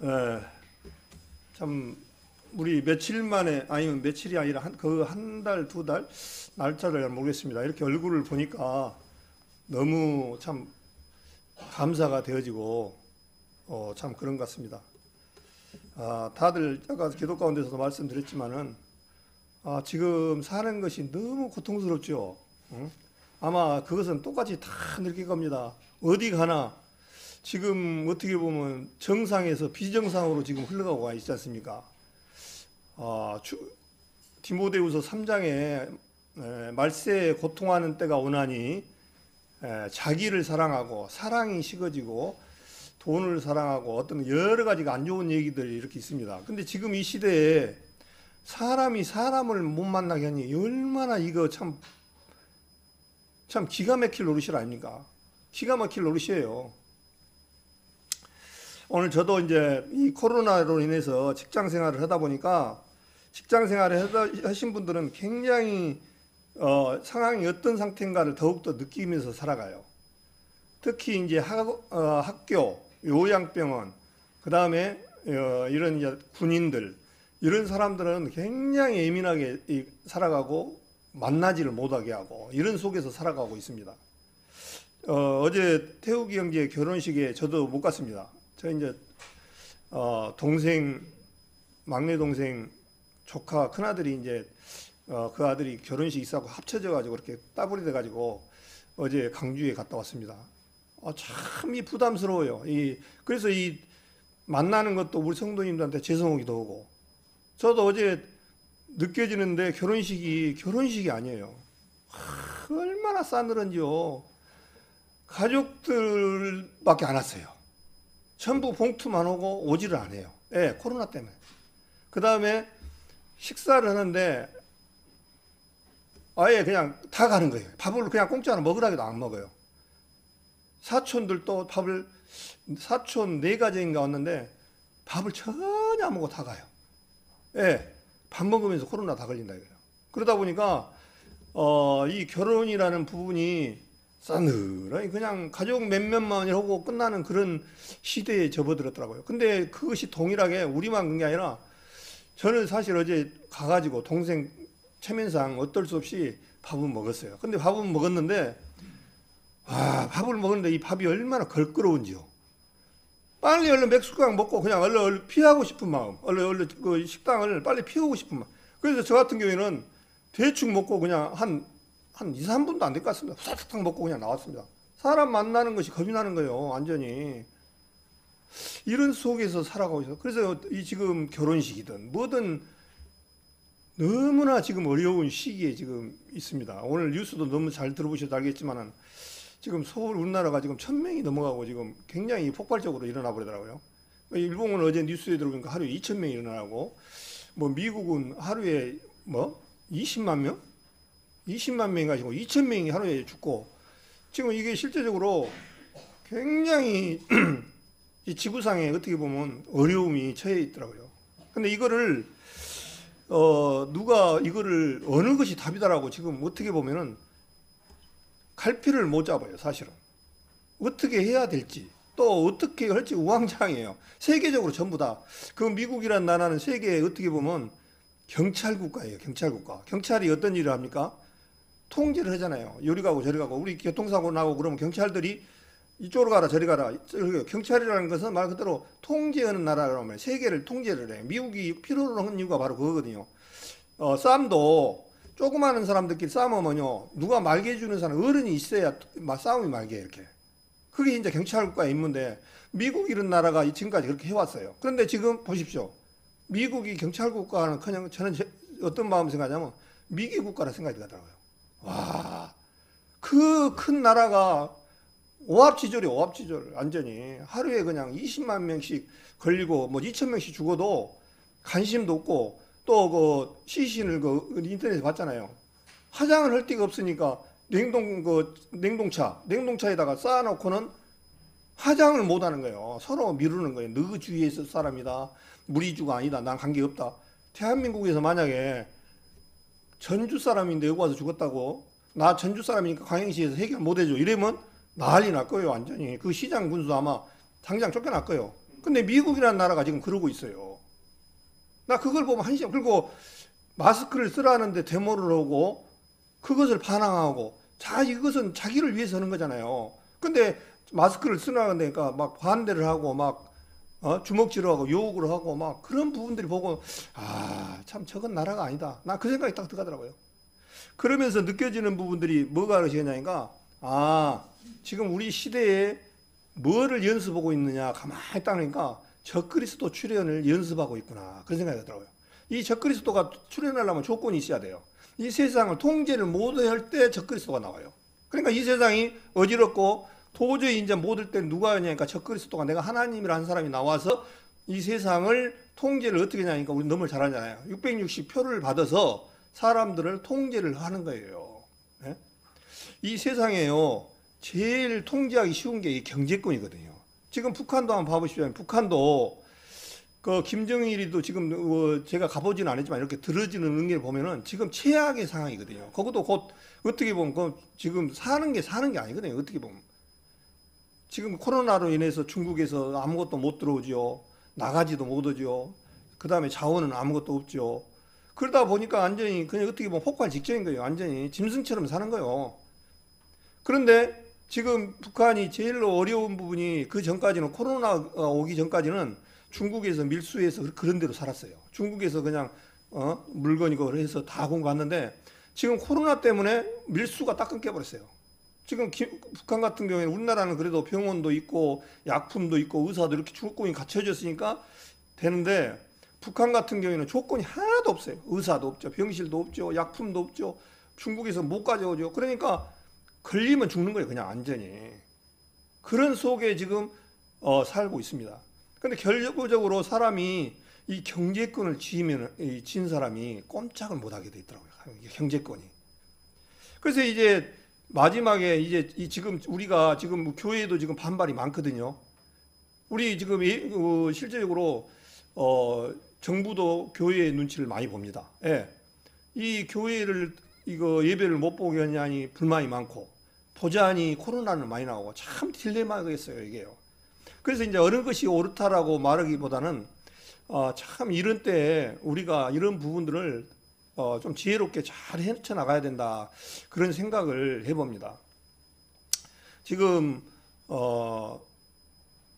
예, 참 우리 며칠 만에 아니면 며칠이 아니라 한 달, 두 달 날짜를 잘 모르겠습니다. 이렇게 얼굴을 보니까 너무 참 감사가 되어지고 참 그런 것 같습니다. 다들 아까 기도 가운데서도 말씀드렸지만은 지금 사는 것이 너무 고통스럽죠. 응? 아마 그것은 똑같이 다 느낄 겁니다. 어디 가나 지금 어떻게 보면 정상에서 비정상으로 지금 흘러가고 와 있지 않습니까? 디모데후서 3장에 말세에 고통하는 때가 오나니 자기를 사랑하고 사랑이 식어지고 돈을 사랑하고 어떤 여러 가지가 안 좋은 얘기들이 이렇게 있습니다. 근데 지금 이 시대에 사람이 사람을 못 만나게 하니 얼마나 이거 참 기가 막힐 노릇이 아닙니까? 기가 막힐 노릇이에요. 오늘 저도 이제 이 코로나로 인해서 직장 생활을 하다 보니까 직장 생활을 하신 분들은 굉장히 상황이 어떤 상태인가를 더욱더 느끼면서 살아가요. 특히 이제 학교, 요양병원, 그 다음에 이런 이제 군인들, 이런 사람들은 굉장히 예민하게 살아가고 만나지를 못하게 하고 이런 속에서 살아가고 있습니다. 어제 태욱이 형제 결혼식에 저도 못 갔습니다. 저 이제 동생, 막내 동생, 조카, 큰아들이 이제 그 아들이 결혼식 있었고 합쳐져 가지고 이렇게 따블이 돼 가지고 어제 강주에 갔다 왔습니다. 참 부담스러워요. 그래서 이 만나는 것도 우리 성도님들한테 죄송하기도 하고, 저도 어제 느껴지는데 결혼식이 아니에요. 얼마나 싸늘한지요. 가족들밖에 안 왔어요. 전부 봉투만 오고 오지를 않아요. 예, 코로나 때문에. 그 다음에 식사를 하는데 아예 그냥 다 가는 거예요. 밥을 그냥 공짜로 먹으라기도 안 먹어요. 사촌들도 사촌 4가정인가 왔는데 밥을 전혀 안 먹고 다 가요. 예, 밥 먹으면서 코로나 다 걸린다 이거예요. 그러다 보니까 이 결혼이라는 부분이 싸늘하니 그냥 가족 몇몇만 하고 끝나는 그런 시대에 접어들었더라고요. 근데 그것이 동일하게 우리만 그런 게 아니라 저는 사실 어제 가가지고 동생 체면상 어쩔 수 없이 밥은 먹었어요. 근데 밥은 먹었는데 밥을 먹었는데 이 밥이 얼마나 걸끄러운지요. 빨리 얼른 맥주병 먹고 그냥 얼른 피하고 싶은 마음, 얼른 그 식당을 빨리 피우고 싶은 마음. 그래서 저 같은 경우에는 대충 먹고 그냥 한 2, 3분도 안 될 것 같습니다. 후다닥 먹고 그냥 나왔습니다. 사람 만나는 것이 겁이 나는 거예요, 완전히. 이런 속에서 살아가고 있어요. 그래서 이 지금 결혼식이든 뭐든 너무나 지금 어려운 시기에 지금 있습니다. 오늘 뉴스도 너무 잘 들어보셔도 알겠지만은 지금 서울 우리나라가 지금 1000명이 넘어가고 지금 굉장히 폭발적으로 일어나 버리더라고요. 일본은 어제 뉴스에 들어보니까 하루에 2000명이 일어나고, 뭐 미국은 하루에 20만 명? 20만 명이 가지고 2000명이 하루에 죽고, 지금 이게 실제적으로 굉장히 이 지구상에 어떻게 보면 어려움이 처해 있더라고요. 근데 이거를 누가 이거를 어느 것이 답이다라고 지금 어떻게 보면은 갈피를 못 잡아요, 사실은. 어떻게 해야 될지, 또 어떻게 할지 우왕좌왕이에요. 세계적으로 전부 다. 그 미국이라는 나라는 세계에 어떻게 보면 경찰국가예요, 경찰국가. 경찰이 어떤 일을 합니까? 통제를 하잖아요. 요리 가고 저리 가고, 우리 교통사고 나고 그러면 경찰들이 이쪽으로 가라 저리 가라. 경찰이라는 것은 말 그대로 통제하는 나라라면 세계를 통제를 해요. 미국이 필요로 한 이유가 바로 그거거든요. 싸움도 조그마한 사람들끼리 싸우면요, 누가 말게 해주는 사람, 어른이 있어야 싸움이 말게 해요, 이렇게. 그게 이제 경찰국가의 임무인데, 미국 이런 나라가 지금까지 그렇게 해왔어요. 그런데 지금 보십시오. 미국이 경찰국가는 그냥 저는 어떤 마음을 생각하냐면 미개 국가라 생각이 들더라고요. 와, 그 큰 나라가 오합지졸이에요, 오합지졸. 완전히 하루에 그냥 20만 명씩 걸리고 뭐 2000명씩 죽어도 관심도 없고, 또 그 시신을 그 인터넷에 봤잖아요. 화장을 할 데가 없으니까 냉동차에다가 쌓아놓고는 화장을 못 하는 거예요. 서로 미루는 거예요. 너 주위에 있을 사람이다, 우리 주가 아니다, 난 관계없다. 대한민국에서 만약에 전주 사람인데 여기 와서 죽었다고, 나 전주 사람이니까 광양시에서 해결 못 해줘 이러면 난리 날 거예요, 완전히. 그 시장 군수 아마 당장 쫓겨날 거예요. 근데 미국이라는 나라가 지금 그러고 있어요. 나 그걸 보면 한시름. 그리고 마스크를 쓰라는데 데모를 하고 그것을 반항하고, 자, 이것은 자기를 위해서 하는 거잖아요. 근데 마스크를 쓰라니까 막 반대를 하고 막 주먹질을 하고 욕을 하고 막 그런 부분들이 보고, 아, 참 저건 나라가 아니다. 나 그 생각이 딱 들어가더라고요. 그러면서 느껴지는 부분들이 뭐가 그러시냐니까, 아, 지금 우리 시대에 뭐를 연습하고 있느냐 가만히 딱 보니까 적그리스도 출현을 연습하고 있구나, 그런 생각이 들더라고요. 이 적그리스도가 출현하려면 조건이 있어야 돼요. 이 세상을 통제를 못할 때 적그리스도가 나와요. 그러니까 이 세상이 어지럽고 도저히 이제 못할 때 누가 하냐니까 적그리스도가, 내가 하나님이라는 사람이 나와서 이 세상을 통제를 어떻게 하냐니까, 우리 너무 잘 알잖아요. 660표를 받아서 사람들을 통제를 하는 거예요. 네? 이 세상에요, 제일 통제하기 쉬운 게 이 경제권이거든요. 지금 북한도 한번 봐보십시오. 북한도 그 김정일이도 지금 제가 가보지는 않았지만 이렇게 들어지는 응기를 보면은 지금 최악의 상황이거든요. 거기도 곧 어떻게 보면 그 지금 사는 게 아니거든요. 어떻게 보면 지금 코로나로 인해서 중국에서 아무것도 못 들어오죠. 나가지도 못하죠. 그 다음에 자원은 아무것도 없죠. 그러다 보니까 완전히 그냥 어떻게 보면 폭발 직전인 거예요. 완전히 짐승처럼 사는 거예요. 그런데 지금 북한이 제일 어려운 부분이, 그 전까지는, 코로나가 오기 전까지는 중국에서 밀수해서 그런 데로 살았어요. 중국에서 그냥 물건이고 해서 다 공부했는데, 지금 코로나 때문에 밀수가 딱 끊겨버렸어요. 지금 북한 같은 경우에는, 우리나라는 그래도 병원도 있고 약품도 있고 의사도 이렇게 조건이 갖춰졌으니까 되는데, 북한 같은 경우에는 조건이 하나도 없어요. 의사도 없죠, 병실도 없죠, 약품도 없죠, 중국에서 못 가져오죠. 그러니까 걸리면 죽는 거예요, 그냥 완전히. 그런 속에 지금 살고 있습니다. 근데 결과적으로 사람이 이 경제권을 진 사람이 꼼짝을 못 하게 돼 있더라고요, 경제권이. 그래서 이제 마지막에 이제 지금 우리가 지금 교회도 지금 반발이 많거든요. 우리 지금 실제적으로 정부도 교회의 눈치를 많이 봅니다. 예. 이 교회를 예배를 못 보게 하냐니 불만이 많고, 보자니 코로나는 많이 나오고, 참 딜레마겠어요, 이게요. 그래서 이제 어느 것이 옳다라고 말하기보다는 참 이런 때에 우리가 이런 부분들을 좀 지혜롭게 잘 헤쳐나가야 된다, 그런 생각을 해봅니다. 지금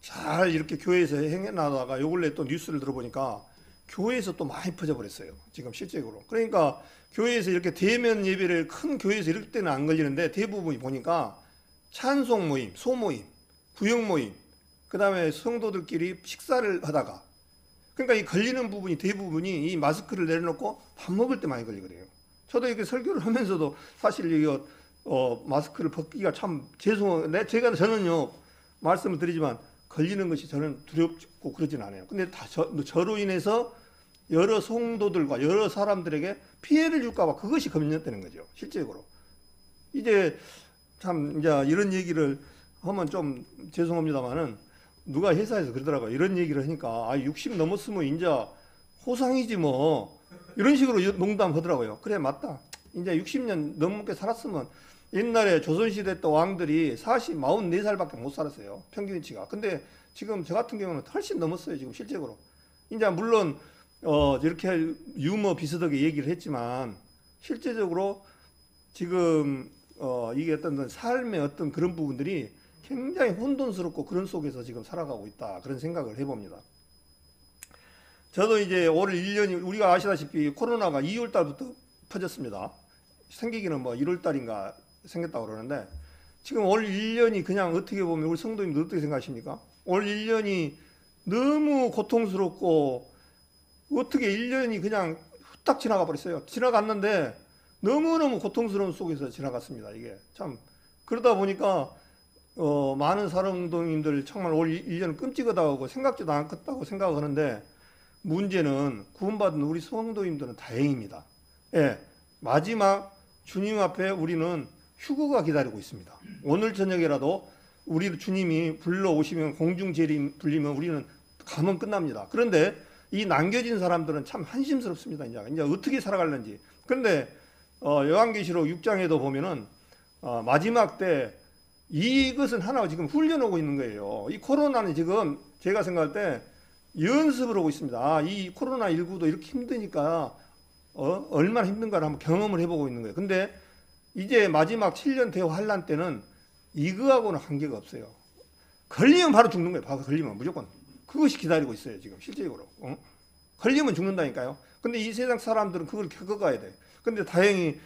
잘 이렇게 교회에서 행해나다가 요 근래 또 뉴스를 들어보니까 교회에서 또 많이 퍼져버렸어요, 지금 실제로. 그러니까 교회에서 이렇게 대면 예배를, 큰 교회에서 이럴 때는 안 걸리는데, 대부분이 보니까 찬송 모임, 소모임, 구역 모임, 그 다음에 성도들끼리 식사를 하다가, 그러니까 이 걸리는 부분이 대부분이 이 마스크를 내려놓고 밥 먹을 때 많이 걸리거든요. 저도 이렇게 설교를 하면서도 사실 이거 마스크를 벗기가 참 저는요, 말씀을 드리지만 걸리는 것이 저는 두렵고 그러진 않아요. 근데 다 저로 인해서 여러 성도들과 여러 사람들에게 피해를 줄까봐 그것이 겁먹는 거죠, 실제적으로. 이제 참 이제 이런 얘기를 하면 좀 죄송합니다만은, 누가 회사에서 그러더라고요. 이런 얘기를 하니까 60 넘었으면 이제 호상이지 뭐, 이런 식으로 농담하더라고요. 그래, 맞다. 이제 60년 넘게 살았으면, 옛날에 조선시대 때 왕들이 44살밖에 못 살았어요, 평균치가. 근데 지금 저 같은 경우는 훨씬 넘었어요, 지금 실제로. 이제 물론 이렇게 유머 비슷하게 얘기를 했지만, 실제적으로 지금 이게 어떤 삶의 어떤 그런 부분들이 굉장히 혼돈스럽고 그런 속에서 지금 살아가고 있다, 그런 생각을 해봅니다. 저도 이제 올 1년이, 우리가 아시다시피 코로나가 2월 달부터 퍼졌습니다. 생기기는 뭐 1월 달인가 생겼다고 그러는데, 지금 올 1년이 그냥 어떻게 보면 우리 성도님들 어떻게 생각하십니까? 올 1년이 너무 고통스럽고, 어떻게 1년이 그냥 후딱 지나가 버렸어요. 지나갔는데 너무너무 고통스러운 속에서 지나갔습니다, 이게. 참, 그러다 보니까 많은 사랑동님들 정말 올 1년 끔찍하다고 생각지도 않겠다고 생각하는데, 문제는 구원받은 우리 성도님들은 다행입니다. 예, 마지막 주님 앞에 우리는 휴거가 기다리고 있습니다. 오늘 저녁이라도 우리 주님이 불러오시면, 공중재림 불리면 우리는 가면 끝납니다. 그런데 이 남겨진 사람들은 참 한심스럽습니다. 이제 어떻게 살아갈는지. 그런데 요한계시록 6장에도 보면은 마지막 때 이것은 하나 지금 훈련하고 있는 거예요. 이 코로나는 지금 제가 생각할 때 연습을 하고 있습니다. 아, 이 코로나19도 이렇게 힘드니까 얼마나 힘든가를 한번 경험을 해보고 있는 거예요. 근데 이제 마지막 7년 대호 환란 때는 이거하고는 관계가 없어요. 걸리면 바로 죽는 거예요. 바로 걸리면 무조건. 그것이 기다리고 있어요. 지금 실질적으로. 걸리면 죽는다니까요. 근데 이 세상 사람들은 그걸 겪어가야 돼. 근데 다행히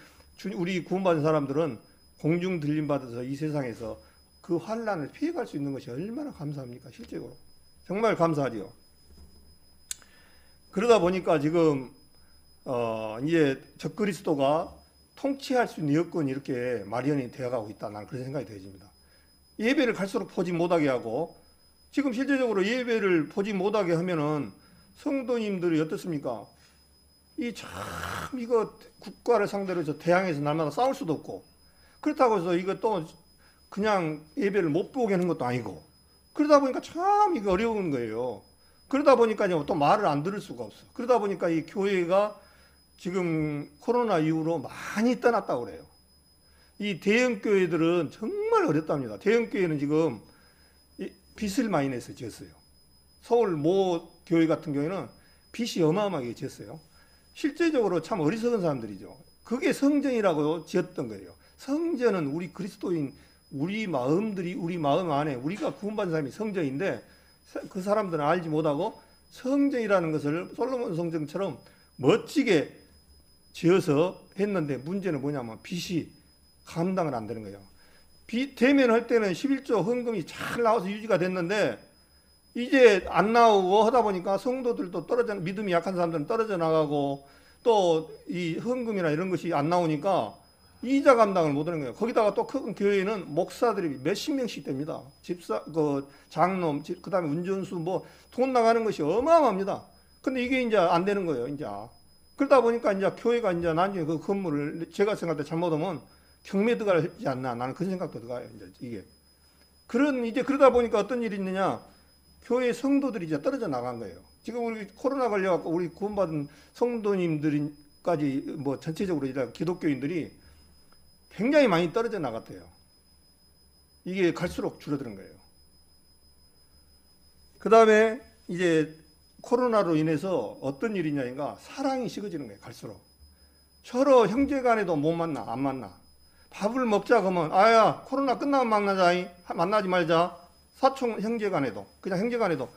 우리 구원받은 사람들은 공중 들림 받아서 이 세상에서 그 환란을 피해갈 수 있는 것이 얼마나 감사합니까? 실제로. 정말 감사하지요. 그러다 보니까 지금 이제 적그리스도가 통치할 수 있는 여건이 이렇게 마련이 되어가고 있다. 나는 그런 생각이 되어집니다. 예배를 갈수록 보지 못하게 하고, 지금 실제적으로 예배를 보지 못하게 하면은 성도님들이 어떻습니까? 이거 국가를 상대로 해서 대항해서 날마다 싸울 수도 없고, 그렇다고 해서 이거 또 그냥 예배를 못 보게 하는 것도 아니고, 그러다 보니까 참 이거 어려운 거예요. 그러다 보니까 또 말을 안 들을 수가 없어. 그러다 보니까 이 교회가 지금 코로나 이후로 많이 떠났다고 그래요. 이 대형 교회들은 정말 어렵답니다. 대형 교회는 지금 빚을 많이 내서 지었어요. 서울 모 교회 같은 경우에는 빚이 어마어마하게 지었어요. 실제적으로 참 어리석은 사람들이죠. 그게 성전이라고 지었던 거예요. 성전은 우리 그리스도인, 우리 마음들이, 우리 마음 안에 우리가 구원받은 사람이 성전인데, 그 사람들은 알지 못하고 성전이라는 것을 솔로몬 성전처럼 멋지게 지어서 했는데, 문제는 뭐냐면 빚이 감당을 안 되는 거예요. 빚 대면할 때는 11조 헌금이 잘 나와서 유지가 됐는데, 이제 안 나오고 하다 보니까 성도들도 믿음이 약한 사람들은 떨어져 나가고, 또 이 헌금이나 이런 것이 안 나오니까 이자 감당을 못 하는 거예요. 거기다가 또 큰 교회는 목사들이 몇십 명씩 됩니다. 집사, 장로, 그 다음에 운전수, 돈 나가는 것이 어마어마합니다. 근데 이게 이제 안 되는 거예요, 이제. 그러다 보니까 이제 교회가 이제 나중에 그 건물을 제가 생각할 때 잘못하면 경매 들어가지 않나. 나는 그런 생각도 들어가요, 이제 이게. 이제 그러다 보니까 어떤 일이 있느냐. 교회 성도들이 이제 떨어져 나간 거예요. 지금 우리 코로나 걸려갖고 우리 구원받은 성도님들까지 전체적으로 기독교인들이 굉장히 많이 떨어져 나갔대요. 이게 갈수록 줄어드는 거예요. 그 다음에 이제 코로나로 인해서 어떤 일이냐니까 사랑이 식어지는 거예요. 갈수록. 서로 형제 간에도 못 만나, 안 만나. 밥을 먹자 그러면 아야 코로나 끝나면 만나자, 만나지 말자. 사촌 형제 간에도, 그냥 형제 간에도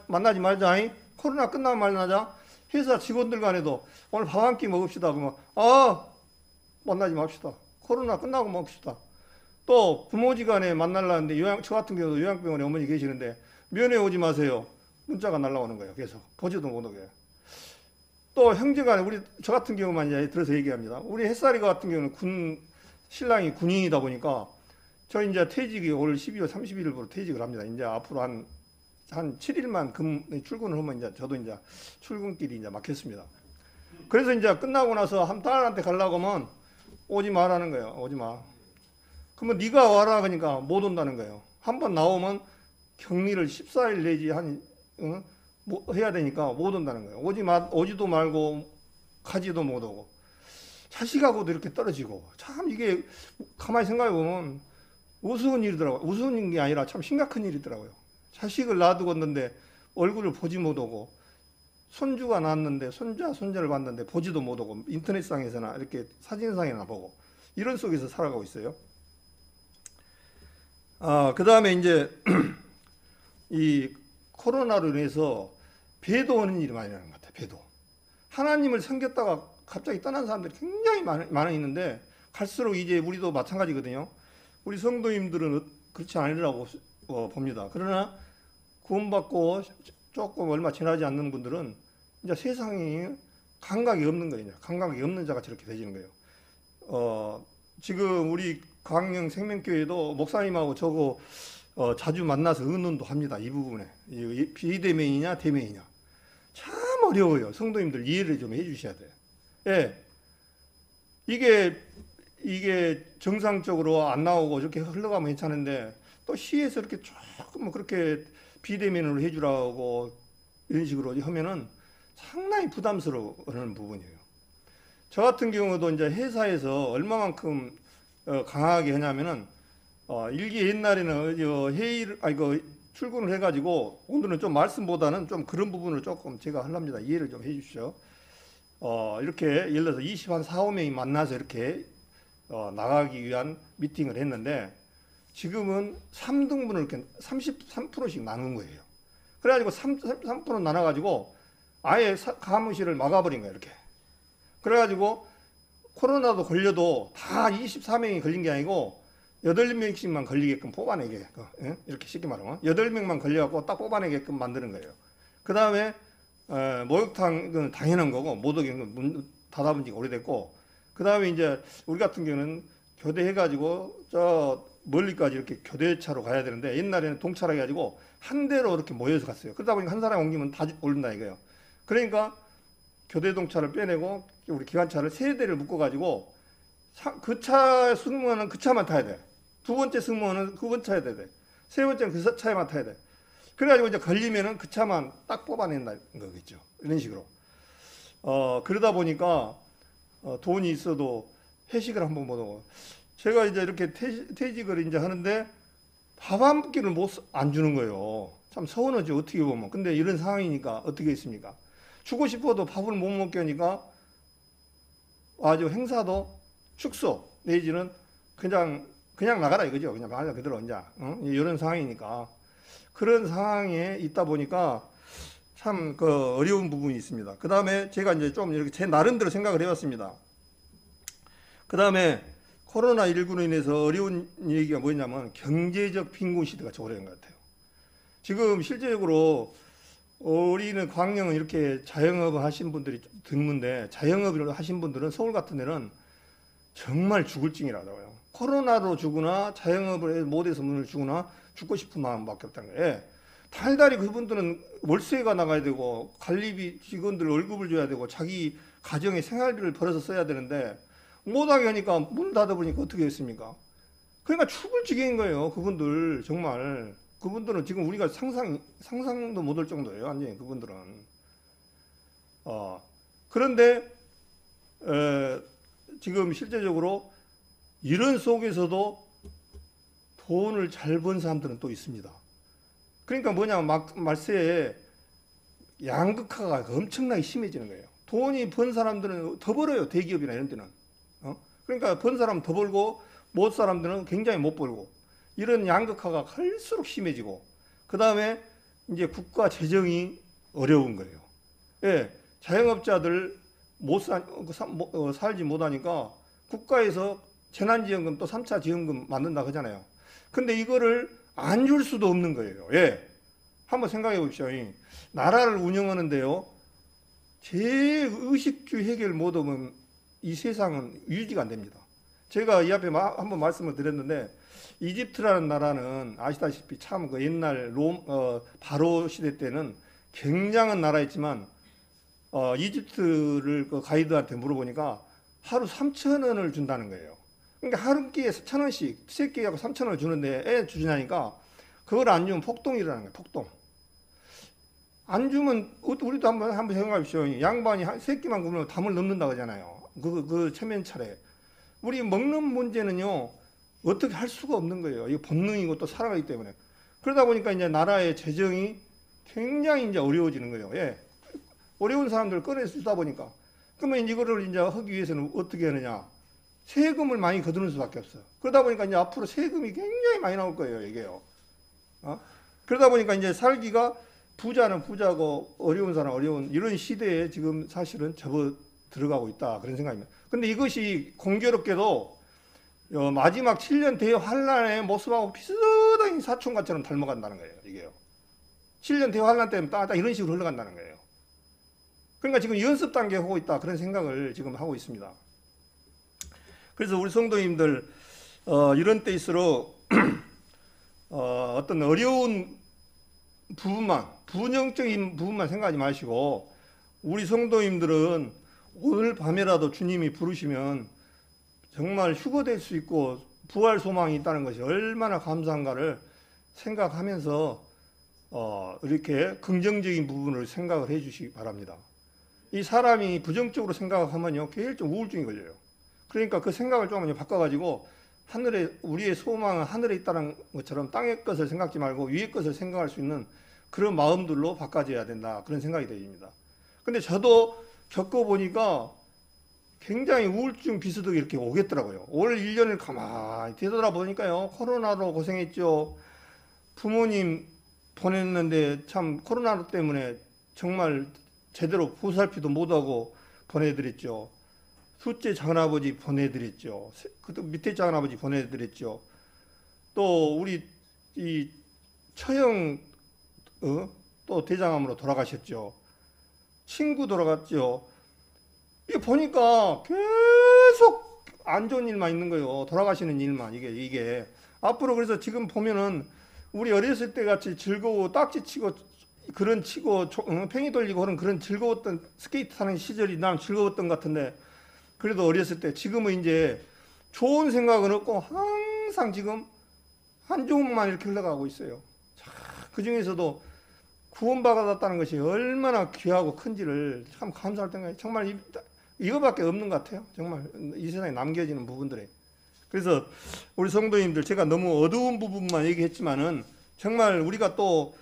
만나지 말자, 코로나 끝나면 만나자. 회사 직원들 간에도 오늘 밥 한 끼 먹읍시다 그러면 만나지 맙시다. 코로나 끝나고 먹읍시다. 또 부모지간에 만나려는데 저 같은 경우도 요양병원에 어머니 계시는데 면회 오지 마세요. 문자가 날라오는 거예요. 계속 보지도 못하게. 또 형제간에 저 같은 경우만 이제 들어서 얘기합니다. 우리 햇살이 같은 경우는 신랑이 군인이다 보니까 저 이제 퇴직이 올 12월 31일부로 퇴직을 합니다. 이제 앞으로 한 7일만 출근을 하면 이제 저도 이제 출근길이 이제 막혔습니다. 그래서 이제 끝나고 나서 한 딸한테 가려고 하면 오지 마라는 거예요. 오지 마. 그러면 네가 와라 그러니까 못 온다는 거예요. 한번 나오면 격리를 14일 내지 해야 되니까 못 온다는 거예요. 오지도 말고 가지도 못 오고. 자식하고도 이렇게 떨어지고. 참 이게 가만히 생각해 보면 우스운 일이더라고요. 우스운 게 아니라 참 심각한 일이더라고요. 자식을 놔두었는데 얼굴을 보지 못하고, 손주가 낳았는데 손자를 봤는데 보지도 못하고, 인터넷상에서나 이렇게 사진상에나 보고, 이런 속에서 살아가고 있어요. 그 다음에 이제 이 코로나로 인해서 배도하는 일이 많이 나는 것 같아요. 배도. 하나님을 섬겼다가 갑자기 떠난 사람들이 굉장히 많이 있는데, 갈수록 이제 우리도 마찬가지거든요. 우리 성도님들은 그렇지 않으라고 봅니다. 그러나 구원받고 조금 얼마 지나지 않는 분들은 이제 세상이 감각이 없는 거예요. 감각이 없는 자가 저렇게 되지는 거예요. 지금 우리 광명 생명교회도 목사님하고 저거 자주 만나서 의논도 합니다. 이 부분에. 비대면이냐 대면이냐. 참 어려워요. 성도님들 이해를 좀 해주셔야 돼요. 예. 이게 정상적으로 안 나오고 이렇게 흘러가면 괜찮은데, 또 시에서 이렇게 조금 그렇게 비대면으로 해주라고 이런 식으로 하면은 상당히 부담스러운 부분이에요. 저 같은 경우도 이제 회사에서 얼마만큼 강하게 하냐면은, 일기 옛날에는 출근을 해가지고 오늘은 좀 말씀보다는 좀 그런 부분을 조금 제가 하랍니다. 이해를 좀 해주십시오. 이렇게 예를 들어서 24, 5명이 만나서 이렇게 나가기 위한 미팅을 했는데 지금은 3등분을 이렇게 33%씩 나눈 거예요. 그래가지고 33% 나눠가지고 아예 사무실을 막아버린 거예요. 이렇게. 그래가지고 코로나도 걸려도 다 24명이 걸린 게 아니고 8명씩만 걸리게끔 뽑아내게. 이렇게 쉽게 말하면 8명만 걸려갖고 딱 뽑아내게끔 만드는 거예요. 그 다음에 목욕탕은 당연한 거고 모독은 문 닫아본 지가 오래됐고 그 다음에 이제 우리 같은 경우는 교대해가지고 저 멀리까지 이렇게 교대차로 가야 되는데 옛날에는 동차로 해가지고 한 대로 이렇게 모여서 갔어요. 그러다 보니까 한 사람 옮기면 다 오른다 이거예요. 그러니까 교대 동차를 빼내고 우리 기관차를 세 대를 묶어가지고 그 차 승무원은 그 차만 타야 돼. 두 번째 승무원은 그 번 차에 타야 돼. 세 번째는 그 차에만 타야 돼. 그래가지고 이제 걸리면은 그 차만 딱 뽑아낸다는 거겠죠. 이런 식으로. 그러다 보니까 돈이 있어도 회식을 한번 못 하고 제가 이제 이렇게 퇴직을 이제 하는데 밥 한 끼를 안 주는 거예요. 참 서운하죠. 어떻게 보면. 근데 이런 상황이니까 어떻게 있습니까? 주고 싶어도 밥을 못 먹게 하니까 아주 행사도 축소 내지는 그냥 나가라 이거죠. 그냥 말 그대로 혼자. 이런 상황이니까. 그런 상황에 있다 보니까 참 그 어려운 부분이 있습니다. 그 다음에 제가 이제 좀 이렇게 제 나름대로 생각을 해봤습니다. 그 다음에 코로나19로 인해서 어려운 얘기가 뭐냐면 경제적 빈곤 시대가 저오래된 것 같아요. 지금 실제적으로 우리는 광명은 이렇게 자영업을 하신 분들이 드문데 자영업을 하신 분들은 서울 같은 데는 정말 죽을 징이라고요. 코로나로 죽으나 자영업을 못해서 문을 주거나 죽고 싶은 마음밖에 없다는 거예요. 달달이 그분들은 월세가 나가야 되고 관리비 직원들 월급을 줘야 되고 자기 가정의 생활비를 벌어서 써야 되는데 못하게 하니까 문 닫아보니까 어떻게 했습니까? 그러니까 죽을 지경인 거예요. 그분들 정말 그분들은 지금 우리가 상상도 못할 정도예요. 완전히 그분들은. 그런데 지금 실제적으로 이런 속에서도 돈을 잘 번 사람들은 또 있습니다. 그러니까 뭐냐면 말세에 양극화가 엄청나게 심해지는 거예요. 돈이 번 사람들은 더 벌어요. 대기업이나 이런 데는. 그러니까 번 사람은 더 벌고 못 사람들은 굉장히 못 벌고 이런 양극화가 할수록 심해지고 그 다음에 이제 국가 재정이 어려운 거예요. 예, 자영업자들 살지 못하니까 국가에서 재난지원금 또 3차 지원금 만든다 하잖아요. 근데 이거를 안 줄 수도 없는 거예요. 예, 한번 생각해 보십시오. 나라를 운영하는데요, 제의식주 해결 못하면 이 세상은 유지가 안 됩니다. 제가 이 앞에 한번 말씀을 드렸는데 이집트라는 나라는 아시다시피 참 그 옛날 바로 시대 때는 굉장한 나라였지만 이집트를 그 가이드한테 물어보니까 하루 3,000원을 준다는 거예요. 그러니까 한 끼에 1,000원씩 세 끼하고 3,000원을 주는데 애 주냐니까 그걸 안 주면 폭동이라는 거예요. 폭동. 안 주면 우리도 한번 생각해 보십시오. 양반이 세 끼만 굶으면 담을 넘는다 그러잖아요. 그 체면차례. 우리 먹는 문제는요, 어떻게 할 수가 없는 거예요. 이거 본능이고 또 살아가기 때문에. 그러다 보니까 이제 나라의 재정이 굉장히 이제 어려워지는 거예요. 예. 어려운 사람들을 꺼내주다 보니까. 그러면 이거를 이제 하기 위해서는 어떻게 하느냐. 세금을 많이 거두는 수밖에 없어요. 그러다 보니까 이제 앞으로 세금이 굉장히 많이 나올 거예요, 이게요. 그러다 보니까 이제 살기가 부자는 부자고 어려운 사람 어려운 이런 시대에 지금 사실은 접어 들어가고 있다. 그런 생각입니다. 근데 이것이 공교롭게도 마지막 7년 대환란의 모습하고 비슷하게 사촌과처럼 닮아간다는 거예요. 이게요. 7년 대환란 때문에 딱 이런 식으로 흘러간다는 거예요. 그러니까 지금 연습 단계에 하고 있다. 그런 생각을 지금 하고 있습니다. 그래서 우리 성도님들 이런 때일수록 어떤 어려운 부분만 부정적인 부분만 생각하지 마시고 우리 성도님들은 오늘 밤에라도 주님이 부르시면 정말 휴거될 수 있고 부활 소망이 있다는 것이 얼마나 감사한가를 생각하면서 이렇게 긍정적인 부분을 생각을 해 주시기 바랍니다. 이 사람이 부정적으로 생각하면요 계속 우울증이 걸려요. 그러니까 그 생각을 좀 바꿔가지고 하늘에 우리의 소망은 하늘에 있다는 것처럼 땅의 것을 생각지 말고 위의 것을 생각할 수 있는 그런 마음들로 바꿔져야 된다. 그런 생각이 들립니다. 근데 저도 겪어보니까 굉장히 우울증 비슷하게 이렇게 오겠더라고요. 올 1년을 가만히 되돌아보니까요. 코로나로 고생했죠. 부모님 보냈는데 참 코로나 때문에 정말 제대로 보살피도 못하고 보내드렸죠. 둘째 작은아버지 보내드렸죠. 그 밑에 작은아버지 보내드렸죠. 또 우리 이 처형 또 대장암으로 돌아가셨죠. 친구 돌아갔죠. 이게 보니까 계속 안 좋은 일만 있는 거예요. 돌아가시는 일만 이게 앞으로 그래서 지금 보면은 우리 어렸을 때 같이 즐거워 딱지 치고 그런 치고 팽이 돌리고 그런 즐거웠던 스케이트 타는 시절이 난 즐거웠던 것 같은데 그래도 어렸을 때 지금은 이제 좋은 생각은 없고 항상 지금 한 종만 이렇게 흘러가고 있어요. 그 중에서도 구원받았다는 것이 얼마나 귀하고 큰지를 참 감사할 때가 정말 이거밖에 없는 것 같아요. 정말 이 세상에 남겨지는 부분들에. 그래서 우리 성도님들 제가 너무 어두운 부분만 얘기했지만은 정말 우리가 또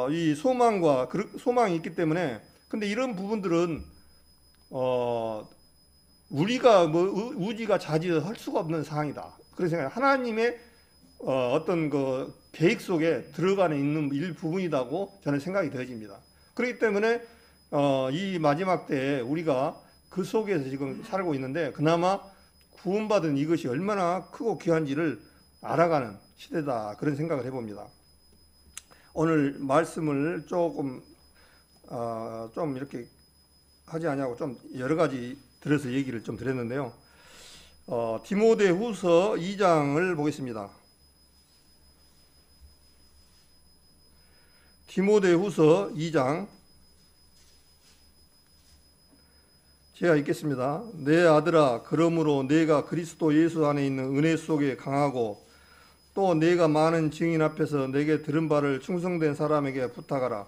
이 소망과 소망이 있기 때문에 근데 이런 부분들은 우리가 뭐 우지가 자지할 수가 없는 상황이다. 그런 생각. 하나님의 어떤 그 계획 속에 들어가는 있는 일부분이라고 저는 생각이 되어집니다. 그렇기 때문에 이 마지막 때에 우리가 그 속에서 지금 살고 있는데 그나마 구원받은 이것이 얼마나 크고 귀한지를 알아가는 시대다. 그런 생각을 해봅니다. 오늘 말씀을 조금 좀 이렇게 하지 않냐고 좀 여러 가지 들어서 얘기를 좀 드렸는데요. 디모데후서 2장을 보겠습니다. 디모데후서 2장 제가 읽겠습니다. 내 아들아, 그러므로 내가 그리스도 예수 안에 있는 은혜 속에 강하고 또 내가 많은 증인 앞에서 내게 들은 바를 충성된 사람에게 부탁하라.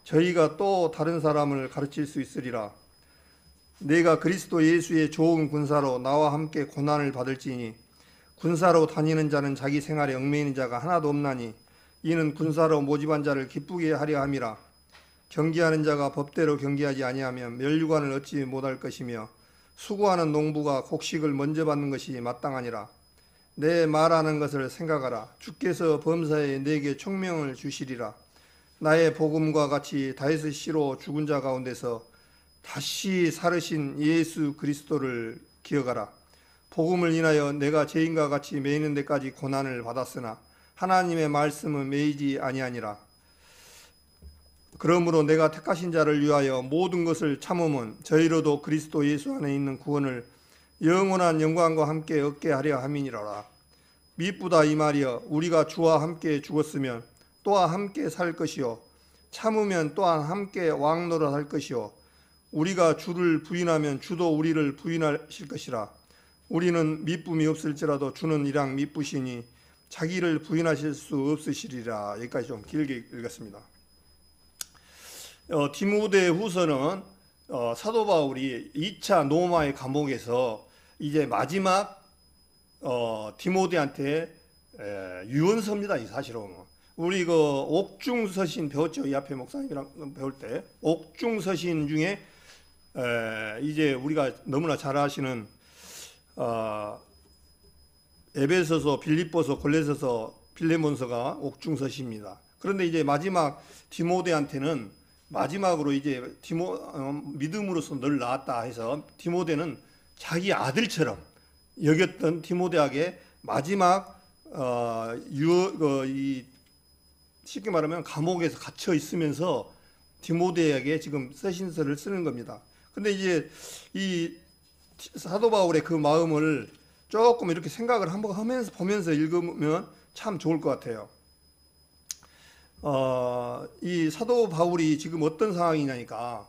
저희가 또 다른 사람을 가르칠 수 있으리라. 내가 그리스도 예수의 좋은 군사로 나와 함께 고난을 받을지니 군사로 다니는 자는 자기 생활에 얽매이는 자가 하나도 없나니 이는 군사로 모집한 자를 기쁘게 하려 함이라. 경기하는 자가 법대로 경기하지 아니하면 멸류관을 얻지 못할 것이며 수고하는 농부가 곡식을 먼저 받는 것이 마땅하니라. 내 말하는 것을 생각하라. 주께서 범사에 내게 총명을 주시리라. 나의 복음과 같이 다윗의 씨로 죽은 자 가운데서 다시 살으신 예수 그리스도를 기억하라. 복음을 인하여 내가 죄인과 같이 매이는 데까지 고난을 받았으나 하나님의 말씀은 매이지 아니하니라. 그러므로 내가 택하신 자를 위하여 모든 것을 참음은 저희로도 그리스도 예수 안에 있는 구원을 영원한 영광과 함께 얻게 하려 함이니라. 미쁘다 이 말이여. 우리가 주와 함께 죽었으면 또한 함께 살 것이요 참으면 또한 함께 왕노릇할 것이요 우리가 주를 부인하면 주도 우리를 부인하실 것이라. 우리는 미쁨이 없을지라도 주는 이랑 미쁘시니 자기를 부인하실 수 없으시리라. 여기까지 좀 길게 읽었습니다. 디모데후서는 사도 바울이 2차 로마의 감옥에서 이제 마지막 디모데한테 유언서입니다. 이 사실은 우리 그 옥중서신 배웠죠. 이 앞에 목사님이랑 배울 때 옥중서신 중에 이제 우리가 너무나 잘 아시는 에베소서, 빌립보서, 골로새서, 빌레몬서가 옥중서신입니다. 그런데 이제 마지막 디모데한테는 마지막으로 이제 믿음으로서 늘 나았다 해서 디모데는 자기 아들처럼 여겼던 디모데에게 마지막 쉽게 말하면 감옥에서 갇혀 있으면서 디모데에게 지금 서신서를 쓰는 겁니다. 근데 이제 이 사도 바울의 그 마음을 조금 이렇게 생각을 한번 하면서 보면서 읽으면 참 좋을 것 같아요. 이 사도 바울이 지금 어떤 상황이냐니까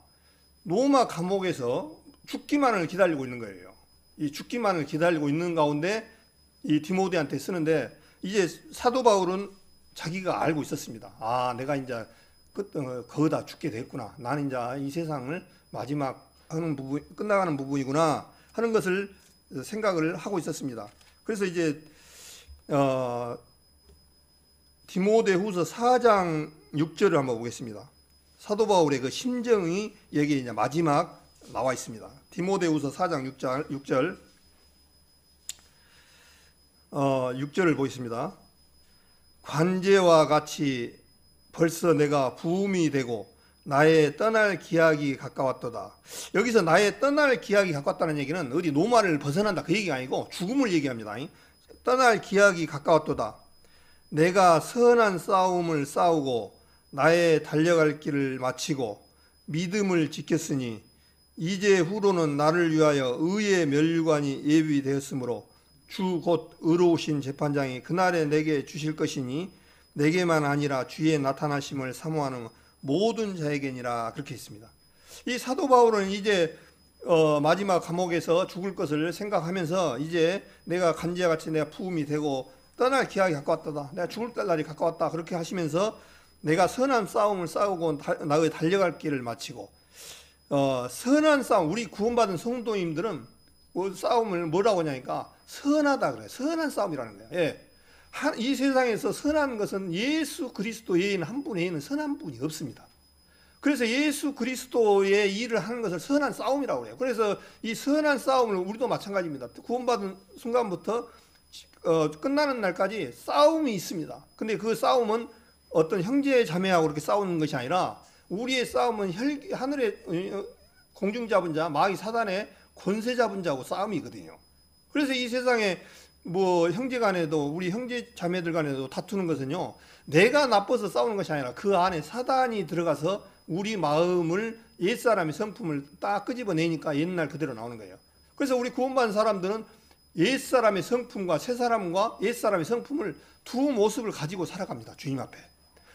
로마 감옥에서 죽기만을 기다리고 있는 거예요. 이 죽기만을 기다리고 있는 가운데 이 디모데한테 쓰는데 이제 사도 바울은 자기가 알고 있었습니다. 아, 내가 이제 거기다 죽게 됐구나. 나는 이제 이 세상을 마지막 하는 부분, 끝나가는 부분이구나 하는 것을 생각을 하고 있었습니다. 그래서 이제 디모데후서 4장 6절을 한번 보겠습니다. 사도 바울의 그 심정이 여기 이제 마지막 나와 있습니다. 디모데후서 4장 6절 6절을 보겠습니다. 관제와 같이 벌써 내가 부음이 되고 나의 떠날 기약이 가까웠도다. 여기서 나의 떠날 기약이 가까웠다는 얘기는 어디 노마를 벗어난다 그 얘기가 아니고 죽음을 얘기합니다. 떠날 기약이 가까웠도다. 내가 선한 싸움을 싸우고 나의 달려갈 길을 마치고 믿음을 지켰으니 이제 후로는 나를 위하여 의의 멸관이 예비되었으므로 주 곧 의로우신 재판장이 그날에 내게 주실 것이니 내게만 아니라 주의 나타나심을 사모하는 모든 자에게니라. 그렇게 했습니다. 이 사도 바울은 이제 마지막 감옥에서 죽을 것을 생각하면서 이제 내가 간지와 같이 내가 부음이 되고 떠날 기약이 가까웠다. 내가 죽을 날이 가까웠다. 그렇게 하시면서 내가 선한 싸움을 싸우고 나의 달려갈 길을 마치고 선한 싸움, 우리 구원받은 성도님들은 싸움을 뭐라고 하냐니까 선하다 그래요. 선한 싸움이라는 거예요. 예. 이 세상에서 선한 것은 예수 그리스도 외에는 한 분 외에는 선한 분이 없습니다. 그래서 예수 그리스도의 일을 하는 것을 선한 싸움이라고 해요. 그래서 이 선한 싸움을 우리도 마찬가지입니다. 구원받은 순간부터 끝나는 날까지 싸움이 있습니다. 근데 그 싸움은 어떤 형제 자매하고 그렇게 싸우는 것이 아니라 우리의 싸움은 하늘의 공중 잡은 자, 마귀 사단의 권세 잡은 자하고 싸움이거든요. 그래서 이 세상에 뭐 형제 간에도 우리 형제 자매들 간에도 다투는 것은요, 내가 나빠서 싸우는 것이 아니라 그 안에 사단이 들어가서 우리 마음을 옛사람의 성품을 딱 끄집어내니까 옛날 그대로 나오는 거예요. 그래서 우리 구원받은 사람들은 옛사람의 성품과 새사람과 옛사람의 성품을 두 모습을 가지고 살아갑니다. 주님 앞에.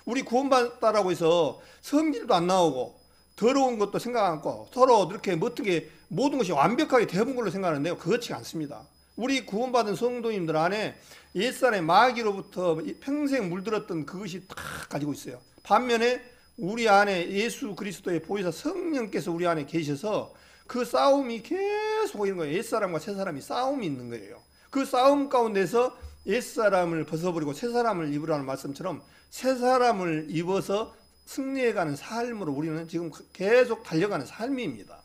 우리 구원받았다라고 해서 성질도 안 나오고 더러운 것도 생각 않고 서로 이렇게 어떻게 모든 것이 완벽하게 되어본 걸로 생각하는데요, 그렇지 않습니다. 우리 구원받은 성도님들 안에 옛사람의 마귀로부터 평생 물들었던 그것이 다 가지고 있어요. 반면에 우리 안에 예수 그리스도의 보혜사 성령께서 우리 안에 계셔서 그 싸움이 계속 있는 거예요. 옛사람과 새사람이 싸움이 있는 거예요. 그 싸움 가운데서 옛사람을 벗어버리고 새사람을 입으라는 말씀처럼 새사람을 입어서 승리해가는 삶으로 우리는 지금 계속 달려가는 삶입니다.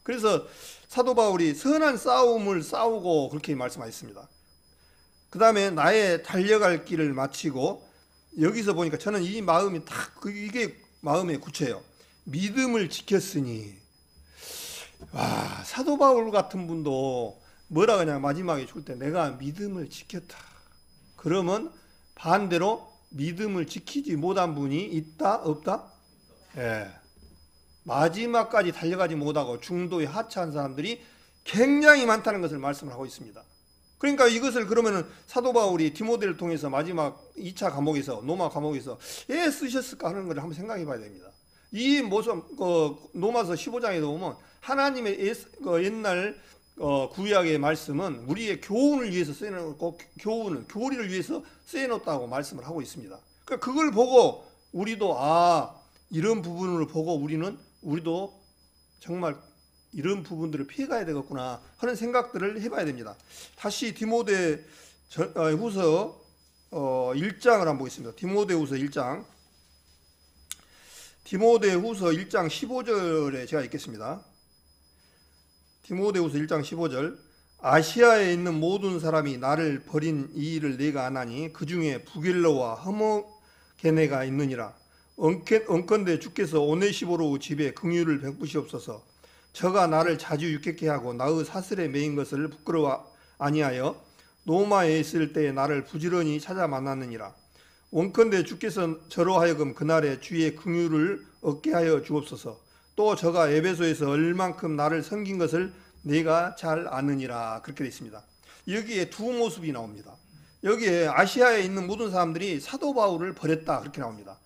그래서 사도 바울이 선한 싸움을 싸우고 그렇게 말씀하셨습니다. 그 다음에 나의 달려갈 길을 마치고, 여기서 보니까 저는 이 마음이 딱 이게 마음의 구체예요. 믿음을 지켰으니. 와, 사도 바울 같은 분도 뭐라 그냥 마지막에 죽을 때 내가 믿음을 지켰다. 그러면 반대로 믿음을 지키지 못한 분이 있다 없다? 예. 마지막까지 달려가지 못하고 중도에 하차한 사람들이 굉장히 많다는 것을 말씀을 하고 있습니다. 그러니까 이것을 그러면은 사도 바울이 디모데를 통해서 마지막 2차 감옥에서 로마 감옥에서 왜 쓰셨을까 하는 것을 한번 생각해 봐야 됩니다. 이 모습 로마서 15장에 보면 하나님의 옛날 구약의 말씀은 우리의 교훈을 위해서 쓰여놓고 교리를 위해서 쓰여놓았다고 말씀을 하고 있습니다. 그러니까 그걸 보고 우리도 이런 부분을 보고 우리도 정말 이런 부분들을 피해가야 되겠구나 하는 생각들을 해봐야 됩니다. 다시 디모데 후서 1장을 한번 보겠습니다. 디모데후서 1장 15절에 제가 읽겠습니다. 디모데후서 1장 15절. 아시아에 있는 모든 사람이 나를 버린 이 일을 내가 아나니 그 중에 부길러와 허모게네가 있느니라. 언컨대 주께서 오네시보로 집에 긍휼을 베푸시옵소서. 저가 나를 자주 유쾌케 하고 나의 사슬에 매인 것을 부끄러워 아니하여 로마에 있을 때에 나를 부지런히 찾아 만났느니라. 원컨대 주께서 저로 하여금 그날에 주의 긍휼을 얻게 하여 주옵소서. 또 저가 에베소에서 얼만큼 나를 섬긴 것을 내가 잘 아느니라. 그렇게 되어 있습니다. 여기에 두 모습이 나옵니다. 여기에 아시아에 있는 모든 사람들이 사도 바울을 버렸다 그렇게 나옵니다.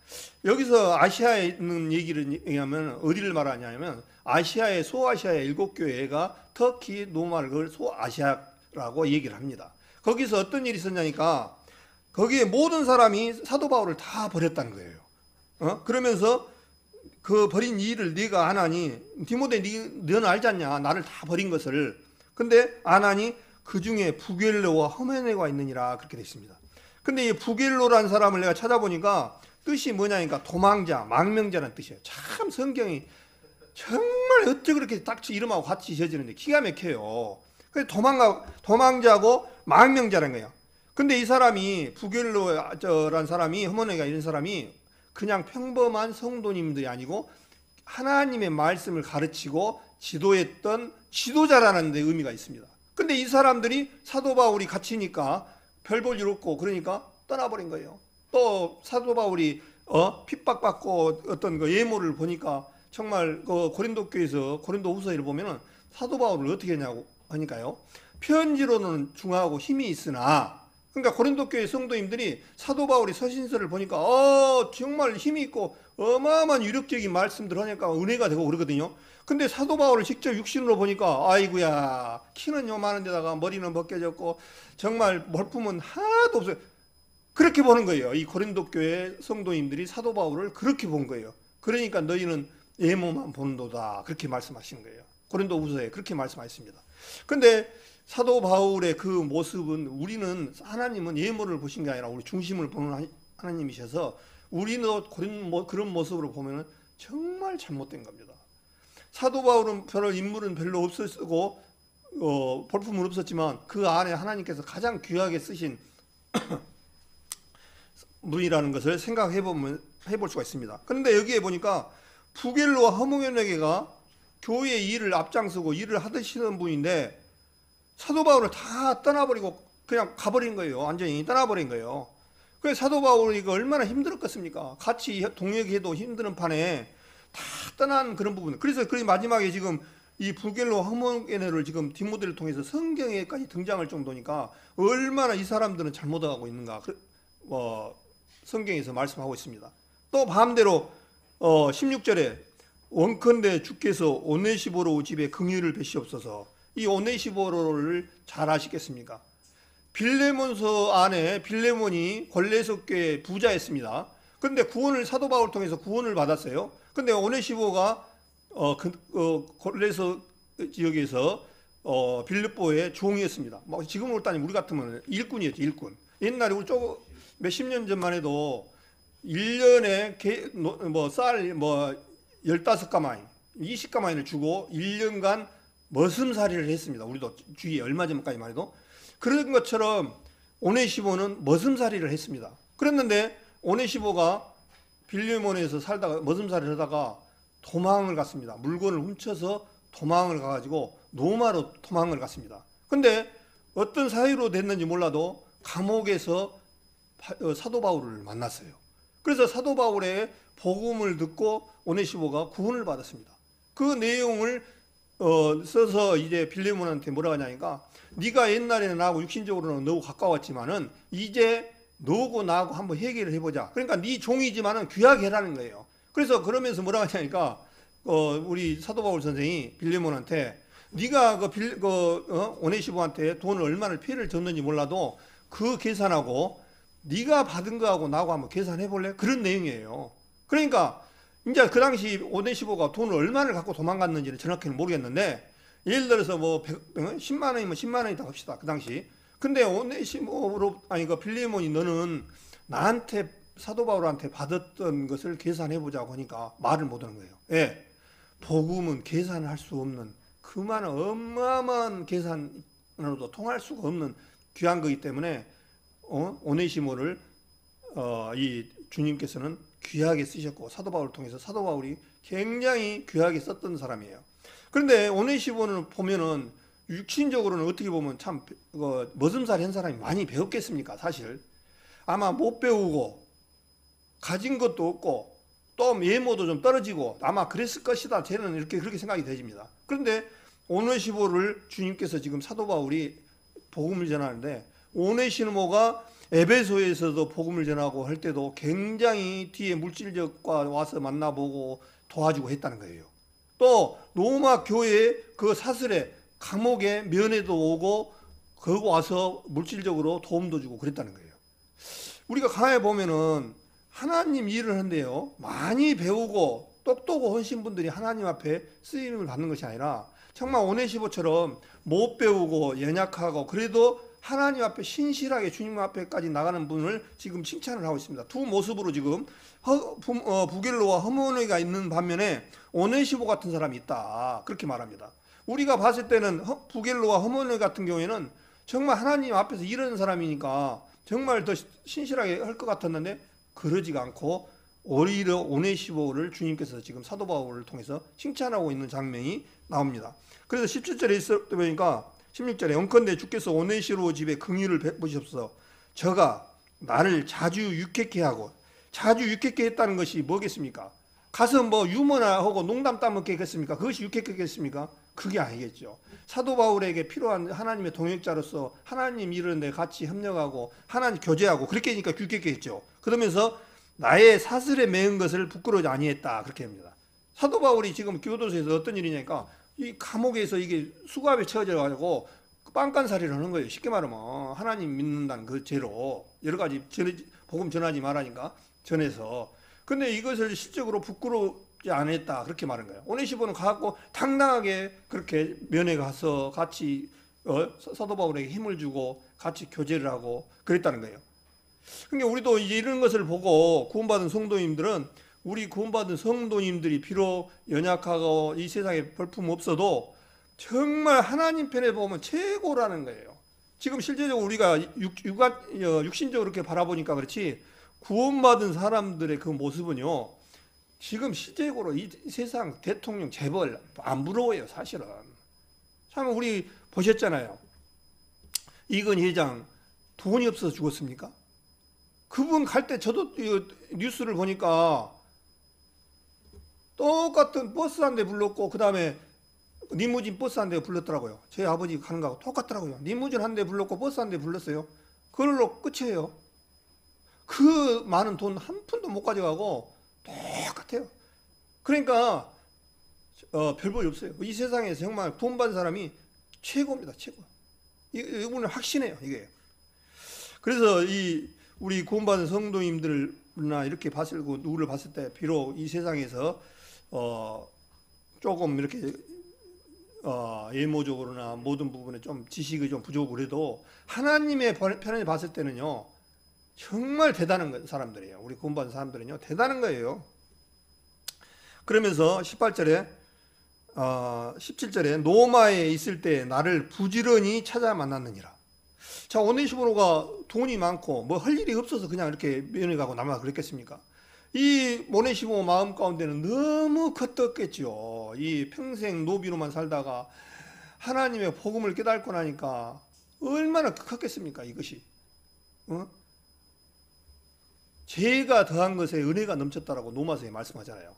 여기서 아시아에 있는 얘기를 얘기하면 어디를 말하냐면 아시아의 소아시아의 7교회가 터키, 노마를 그걸 소아시아라고 얘기를 합니다. 거기서 어떤 일이 있었냐니까 거기에 모든 사람이 사도 바울을 다 버렸다는 거예요. 그러면서 그 버린 일을 네가 안 하니 디모데 너는 알지 않냐 나를 다 버린 것을. 근데 안 하니 그 중에 부겔로와 허메네가 있느니라 그렇게 되어 있습니다. 근데 이 부겔로라는 사람을 내가 찾아보니까 뜻이 뭐냐니까 도망자, 망명자라는 뜻이에요. 참 성경이 정말 어째 그렇게 딱 이름하고 같이 지어지는데 기가 막혀요. 그래서 도망자고 망명자라는 거예요. 근데 이 사람이 부겔로라는 사람이 허메네가 이런 사람이 그냥 평범한 성도님들이 아니고 하나님의 말씀을 가르치고 지도했던 지도자라는 데 의미가 있습니다. 근데 이 사람들이 사도 바울이 갇히니까 별 볼 일 없고 그러니까 떠나버린 거예요. 또 사도 바울이 핍박받고 어떤 그 예모를 보니까 정말 그 고린도 교회에서 고린도 후서를 보면은 사도 바울을 어떻게 했냐고 하니까요. 편지로는 중하고 힘이 있으나, 그러니까 고린도 교회 성도님들이 사도 바울이 서신서를 보니까 정말 힘이 있고 어마어마한 유력적인 말씀들 하니까 은혜가 되고 그러거든요. 근데 사도 바울을 직접 육신으로 보니까 아이고야, 키는 요만한 데다가 머리는 벗겨졌고 정말 mor품은 하나도 없어요. 그렇게 보는 거예요. 이 고린도 교회 성도님들이 사도 바울을 그렇게 본 거예요. 그러니까 너희는 예모만 본도다, 그렇게 말씀하시는 거예요. 고린도 후서에 그렇게 말씀하셨습니다. 근데 사도 바울의 그 모습은, 우리는 하나님은 예모를 보신 게 아니라 우리 중심을 보는 하나님이셔서 우리는 그런 모습으로 보면 정말 잘못된 겁니다. 사도 바울은 인물은 별로 없었고 볼품은 없었지만 그 안에 하나님께서 가장 귀하게 쓰신 분이라는 것을 생각해 볼 수가 있습니다. 그런데 여기에 보니까 부겔로와 허메네가 교회의 일을 앞장서고 일을 하시는 분인데 사도 바울을 다 떠나버리고 그냥 가버린 거예요. 완전히 떠나버린 거예요. 그래서 사도 바울이 얼마나 힘들었겠습니까? 같이 동역해도 힘드는 판에 다 떠난 그런 부분. 그래서 그 마지막에 지금 이 부겔로 허메네를 지금 디모데를 통해서 성경에까지 등장할 정도니까 얼마나 이 사람들은 잘못하고 있는가 성경에서 말씀하고 있습니다. 또 반대로 16절에 원컨대 주께서 오네시보로 집에 긍휼을 베시옵소서. 이 오네시보로를 잘 아시겠습니까? 빌레몬서 안에 빌레몬이 골레석교의 부자였습니다. 근데 사도 바울 통해서 구원을 받았어요. 근데 오네시보가 골레석 지역에서 빌립보의 종이었습니다. 지금으로 따지면 우리 같으면 일꾼이었죠, 일꾼. 옛날에 우리 몇십 년 전만 해도 1년에 쌀 15가마니, 20가마니를 주고 1년간 머슴살이를 했습니다. 우리도 주위에 얼마 전까지만 해도. 그런 것처럼 오네시보는 머슴살이를 했습니다. 그랬는데 오네시보가 빌레몬에서 살다가 머슴살이를 하다가 도망을 갔습니다. 물건을 훔쳐서 도망을 가가지고 로마로 도망을 갔습니다. 근데 어떤 사유로 됐는지 몰라도 감옥에서 사도 바울을 만났어요. 그래서 사도 바울의 복음을 듣고 오네시보가 구원을 받았습니다. 그 내용을 써서 이제 빌레몬한테 뭐라고 하냐니까, 네가 옛날에는 나하고 육신적으로는 너무 가까웠지만은 이제 너하고 나하고 한번 해결을 해보자. 그러니까 네 종이지만은 귀하게 해라는 거예요. 그래서 그러면서 뭐라고 하냐니까 우리 사도 바울 선생이 빌레몬한테 네가 오네시보한테 돈을 얼마나 피해를 줬는지 몰라도 그 계산하고 네가 받은 거하고 나하고 한번 계산해 볼래? 그런 내용이에요. 그러니까 이제 그 당시 오네시보가 돈을 얼마를 갖고 도망갔는지는 정확히는 모르겠는데, 예를 들어서 10만 원이면 10만 원이다 합시다, 그 당시. 근데 빌레몬이 너는 나한테 사도 바울한테 받았던 것을 계산해 보자고 하니까 말을 못 하는 거예요. 예. 복음은 계산할 수 없는, 그만한 어마어마한 계산으로도 통할 수가 없는 귀한 거기 때문에 오네시모를 이 주님께서는 귀하게 쓰셨고 사도 바울을 통해서 사도 바울이 굉장히 귀하게 썼던 사람이에요. 그런데 오네시모는 보면은 육신적으로는 어떻게 보면 참 머슴살이 한 사람이 많이 배웠겠습니까? 사실 아마 못 배우고 가진 것도 없고 또 예모도 좀 떨어지고 아마 그랬을 것이다. 저는 그렇게 생각이 되집니다. 그런데 오네시모를 주님께서 지금 사도 바울이 복음을 전하는데, 오네시모가 에베소에서도 복음을 전하고 할 때도 굉장히 뒤에 물질적과 와서 만나보고 도와주고 했다는 거예요. 또 로마 교회 그 사슬에 감옥에 면회도 오고 거기 와서 물질적으로 도움도 주고 그랬다는 거예요. 우리가 강해 보면은 하나님 일을 하는데요, 많이 배우고 똑똑한 헌신분들이 하나님 앞에 쓰임을 받는 것이 아니라 정말 오네시모처럼 못 배우고 연약하고 그래도 하나님 앞에 신실하게 주님 앞에까지 나가는 분을 지금 칭찬을 하고 있습니다. 두 모습으로 지금 부겔로와 허모네가 있는 반면에 오네시모 같은 사람이 있다, 그렇게 말합니다. 우리가 봤을 때는 부겔로와 허모네 같은 경우에는 정말 하나님 앞에서 이런 사람이니까 정말 더 신실하게 할 것 같았는데 그러지가 않고 오히려 오네시모를 주님께서 지금 사도 바울을 통해서 칭찬하고 있는 장면이 나옵니다. 그래서 17절에 있을 때 보니까 16절에 영컨대 주께서 오네시모 집에 긍휼을 베푸시옵소서. 저가 나를 자주 유쾌케 하고, 자주 유쾌케 했다는 것이 뭐겠습니까? 가서 뭐 유머나 하고 농담 따먹게 했겠습니까? 그것이 유쾌케겠습니까? 그게 아니겠죠. 사도 바울에게 필요한 하나님의 동역자로서 하나님 이루는데 같이 협력하고 하나님 교제하고 그렇게 하니까 유쾌케했죠. 그러면서 나의 사슬에 매은 것을 부끄러워하지 아니했다, 그렇게 합니다. 사도 바울이 지금 교도소에서 어떤 일이냐니까 이 감옥에서 이게 수갑에 채워져 가지고 빵간살이를 하는 거예요. 쉽게 말하면 하나님 믿는다는 그 죄로 여러 가지 복음 전하지 말라니까 전해서. 근데 이것을 실적으로 부끄럽지 않았다, 그렇게 말한 거예요. 오네시모는 가고 당당하게 그렇게 면회 가서 같이 사도 바울에게 힘을 주고 같이 교제를 하고 그랬다는 거예요. 그러니까 우리도 이제 이런 것을 보고 구원받은 성도님들은, 우리 구원받은 성도님들이 비록 연약하고 이 세상에 볼품 없어도 정말 하나님 편에 보면 최고라는 거예요. 지금 실제적으로 우리가 육신적으로 이렇게 바라보니까 그렇지, 구원받은 사람들의 그 모습은요, 지금 실제적으로 이 세상 대통령 재벌 안 부러워요, 사실은. 참 우리 보셨잖아요. 이건희 회장 돈이 없어서 죽었습니까? 그분 갈 때 저도 뉴스를 보니까 똑같은 버스 한 대 불렀고 그 다음에 리무진 버스 한 대 불렀더라고요. 제 아버지 가는 거하고 똑같더라고요. 리무진 한 대 불렀고 버스 한 대 불렀어요. 그걸로 끝이에요. 그 많은 돈 한 푼도 못 가져가고 똑같아요. 그러니까 별 볼이 없어요. 이 세상에서 정말 돈 받은 사람이 최고입니다, 최고. 이분은 확신해요, 이게. 그래서 우리 구원받은 성도님들이나 이렇게 누구를 봤을 때 비록 이 세상에서 조금 이렇게 예모적으로나 모든 부분에 좀 지식이 좀 부족을 해도 하나님의 편에 봤을 때는요 정말 대단한 사람들이에요. 우리 구원받은 사람들은요 대단한 거예요. 그러면서 17절에 노마에 있을 때 나를 부지런히 찾아 만났느니라. 자, 오네시모가 돈이 많고 뭐 할 일이 없어서 그냥 이렇게 면회 가고 남아 그랬겠습니까? 이 오네시모 마음 가운데는 너무 컸겠죠. 이 평생 노비로만 살다가 하나님의 복음을 깨닫고 나니까 얼마나 컸겠습니까, 이것이. 죄가 더한 것에 은혜가 넘쳤다라고 로마서에 말씀하잖아요.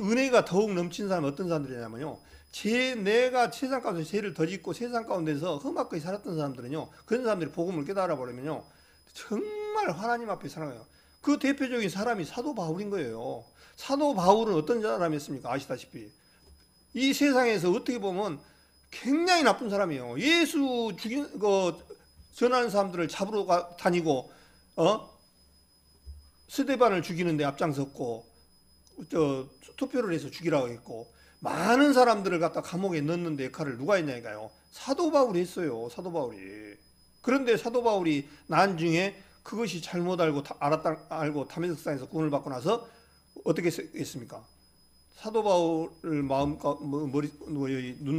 은혜가 더욱 넘친 사람은 어떤 사람들이냐면요, 내가 세상 가운데 죄를 더 짓고 세상 가운데서 험악하게 살았던 사람들은요, 그런 사람들이 복음을 깨달아 버리면요 정말 하나님 앞에 살아가요. 그 대표적인 사람이 사도 바울인 거예요. 사도 바울은 어떤 사람이었습니까? 아시다시피 이 세상에서 어떻게 보면 굉장히 나쁜 사람이에요. 예수 전하는 사람들을 잡으러 다니고 스데반을 죽이는데 앞장섰고 투표를 해서 죽이라고 했고 많은 사람들을 갖다 감옥에 넣는 데 역할을 누가 했냐니까요, 사도 바울이 했어요. 사도 바울이. 그런데 사도 바울이 나중에 그것이 잘못 알고 다메섹산에서 구원을 받고 나서 어떻게 했습니까? 사도 바울 눈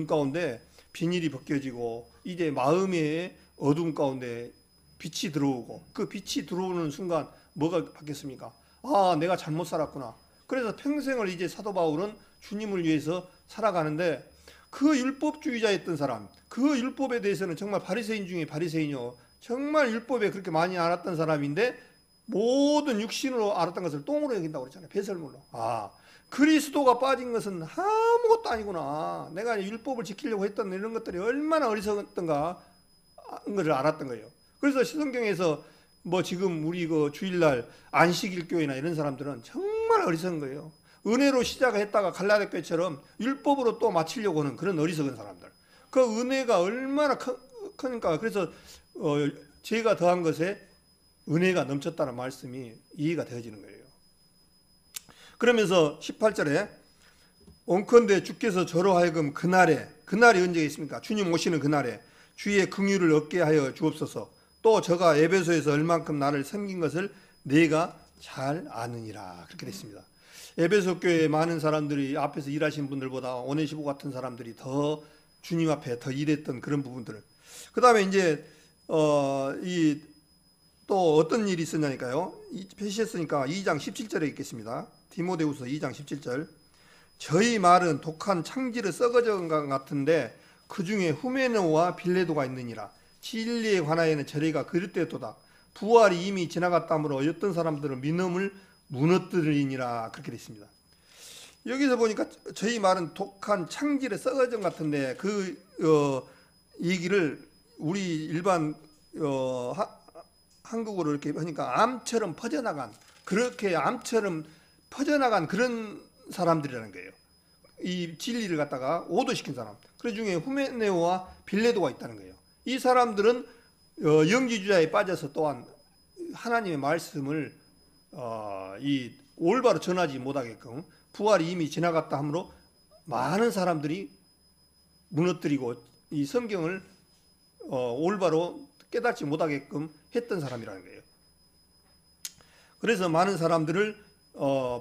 가운데 비닐이 벗겨지고 이제 마음의 어둠 가운데 빛이 들어오고, 그 빛이 들어오는 순간 뭐가 바뀌었습니까? 아, 내가 잘못 살았구나. 그래서 평생을 이제 사도 바울은 주님을 위해서 살아가는데, 그 율법주의자였던 사람, 그 율법에 대해서는 정말 바리새인 중에 바리새인이요, 정말 율법에 그렇게 많이 알았던 사람인데 모든 육신으로 알았던 것을 똥으로 여긴다고 그랬잖아요. 배설물로. 아, 그리스도가 빠진 것은 아무것도 아니구나. 내가 율법을 지키려고 했던 이런 것들이 얼마나 어리석었던가 를 알았던 거예요. 그래서 성경에서 뭐 지금 우리 그 주일날 안식일교회나 이런 사람들은 정말 어리석은 거예요. 은혜로 시작했다가 갈라디 교회처럼 율법으로 또 마치려고 하는 그런 어리석은 사람들. 그 은혜가 얼마나 크니까. 그래서 죄가 더한 것에 은혜가 넘쳤다는 말씀이 이해가 되어지는 거예요. 그러면서 18절에 온컨대 주께서 저로 하여금 그날이 언제가 있습니까? 주님 오시는 그날에 주의 긍휼을 얻게 하여 주옵소서. 또 저가 에베소에서 얼만큼 나를 섬긴 것을 내가 잘 아느니라. 그렇게 됐습니다. 에베소 교회에 많은 사람들이 앞에서 일하신 분들보다 오네시보 같은 사람들이 더 주님 앞에 더 일했던 그런 부분들을. 그 다음에 이제 또 어떤 일이 있었냐니까요. 표시했으니까 2장 17절에 있겠습니다. 디모데후서 2장 17절. 저희 말은 독한 창질을 썩어져 간 것 같은데 그 중에 후메네오와 빌레도가 있느니라. 진리에 관하여는 저희가 그릇되도다. 부활이 이미 지나갔다므로 어떤 사람들은 믿음을 무너뜨리니라. 그렇게 되어 있습니다. 여기서 보니까 저희 말은 독한 창질에 썩어진 것 같은데 그 얘기를 우리 일반 한국어로 이렇게 하니까 암처럼 퍼져나간, 그렇게 암처럼 퍼져나간 그런 사람들이라는 거예요. 이 진리를 갖다가 오도시킨 사람. 그 중에 후메네오와 빌레도가 있다는 거예요. 이 사람들은 영지주의에 빠져서 또한 하나님의 말씀을 이 올바로 전하지 못하게끔 부활이 이미 지나갔다 하므로 많은 사람들이 무너뜨리고 이 성경을 올바로 깨닫지 못하게끔 했던 사람이라는 거예요. 그래서 많은 사람들을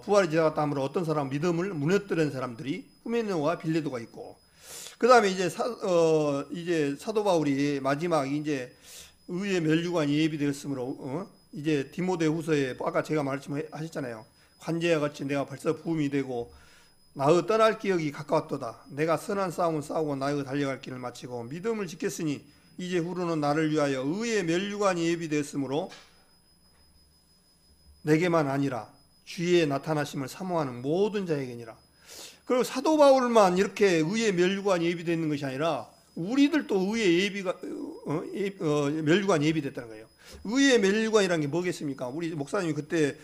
부활이 지나갔다 하므로 어떤 사람 믿음을 무너뜨리는 사람들이 후메네오와 빌레도가 있고, 그 다음에 이제 사도 바울이 마지막 이제 의의 면류관이 예비되었으므로 이제 디모데후서에 아까 제가 말씀하셨잖아요. 관제와 같이 내가 벌써 부음이 되고 나의 떠날 기억이 가까웠도다. 내가 선한 싸움을 싸우고 나의 달려갈 길을 마치고 믿음을 지켰으니 이제 후로는 나를 위하여 의의 면류관이 예비되었으므로 내게만 아니라 주의 나타나심을 사모하는 모든 자에게니라. 그리고 사도 바울만 이렇게 의의 면류관이 예비되어 있는 것이 아니라 우리들도 의의 면류관이 예비됐다는 거예요. 의의 면류관이라는 게 뭐겠습니까? 우리 목사님이 그때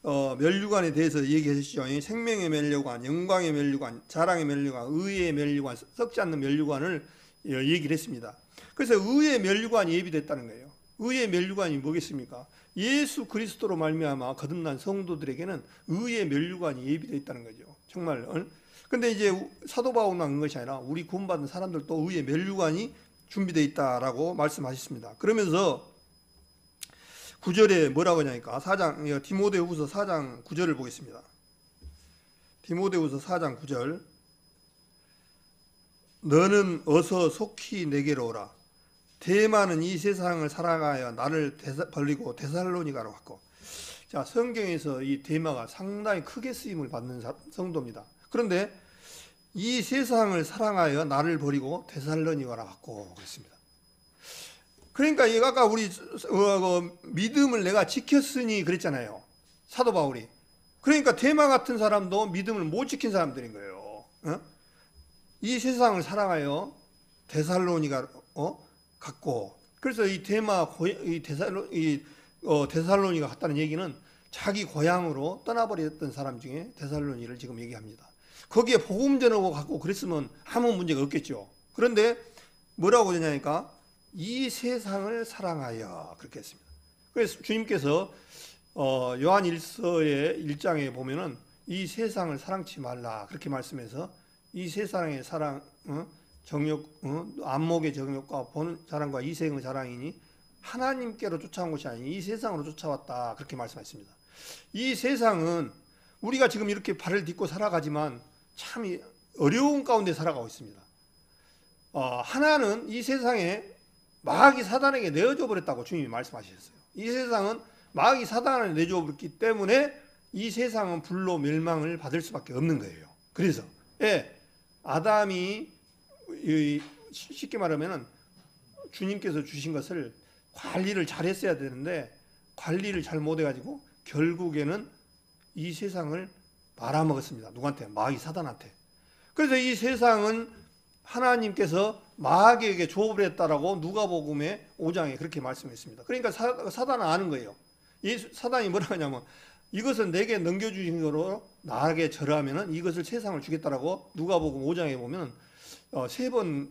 면류관에 대해서 얘기하셨죠. 생명의 면류관, 영광의 면류관, 자랑의 면류관, 의의 면류관, 썩지 않는 면류관을 얘기를 했습니다. 그래서 의의 면류관이 예비됐다는 거예요. 의의 면류관이 뭐겠습니까? 예수 그리스도로 말미암아 거듭난 성도들에게는 의의 면류관이 예비되어 있다는 거죠. 정말. 근데 이제 사도 바울만 그런 것이 아니라 우리 구원받은 사람들도 의의 면류관이 준비되어 있다라고 말씀하셨습니다. 그러면서 9절에 뭐라고 하냐니까 디모데후서 4장 9절을 보겠습니다. 디모데후서 4장 9절. 너는 어서 속히 내게로 오라. 대마는 이 세상을 사랑하여 나를 버리고 데살로니가로 갔고. 자, 성경에서 이 대마가 상당히 크게 쓰임을 받는 성도입니다. 그런데 이 세상을 사랑하여 나를 버리고 데살로니가로 갔고 그랬습니다. 그러니까 아까 우리 믿음을 내가 지켰으니 그랬잖아요. 사도 바울이. 그러니까 대마 같은 사람도 믿음을 못 지킨 사람들인 거예요. 이 세상을 사랑하여 데살로니가 갔고, 그래서 이 데살로니가 갔다는 얘기는 자기 고향으로 떠나버렸던 사람 중에 데살로니를 지금 얘기합니다. 거기에 복음 전하고 갔고 그랬으면 아무 문제가 없겠죠. 그런데 뭐라고 하냐니까 이 세상을 사랑하여 그렇게 했습니다. 그래서 주님께서 요한 1서의 1장에 보면은 이 세상을 사랑치 말라 그렇게 말씀해서 이 세상의 사랑, 정욕, 안목의 정욕과 보는 자랑과 이생의 자랑이니 하나님께로 쫓아온 것이 아니니 이 세상으로 쫓아왔다 그렇게 말씀하셨습니다. 이 세상은 우리가 지금 이렇게 발을 딛고 살아가지만 참 어려운 가운데 살아가고 있습니다. 하나는 이 세상에 마귀 사단에게 내어줘 버렸다고 주님이 말씀하셨어요. 이 세상은 마귀 사단을 내줘 버렸기 때문에 이 세상은 불로 멸망을 받을 수밖에 없는 거예요. 그래서 아담이 쉽게 말하면 주님께서 주신 것을 관리를 잘했어야 되는데 관리를 잘 못해가지고 결국에는 이 세상을 말아먹었습니다. 누구한테? 마귀 사단한테. 그래서 이 세상은 하나님께서 마귀에게 줘버렸다라고 누가복음의 5장에 그렇게 말씀했습니다. 그러니까 사단은 아는 거예요. 사단이 뭐라고 하냐면 이것은 내게 넘겨주신 거로 나에게 절하면은 이것을 세상을 주겠다라고 누가복음 5장에 보면 3번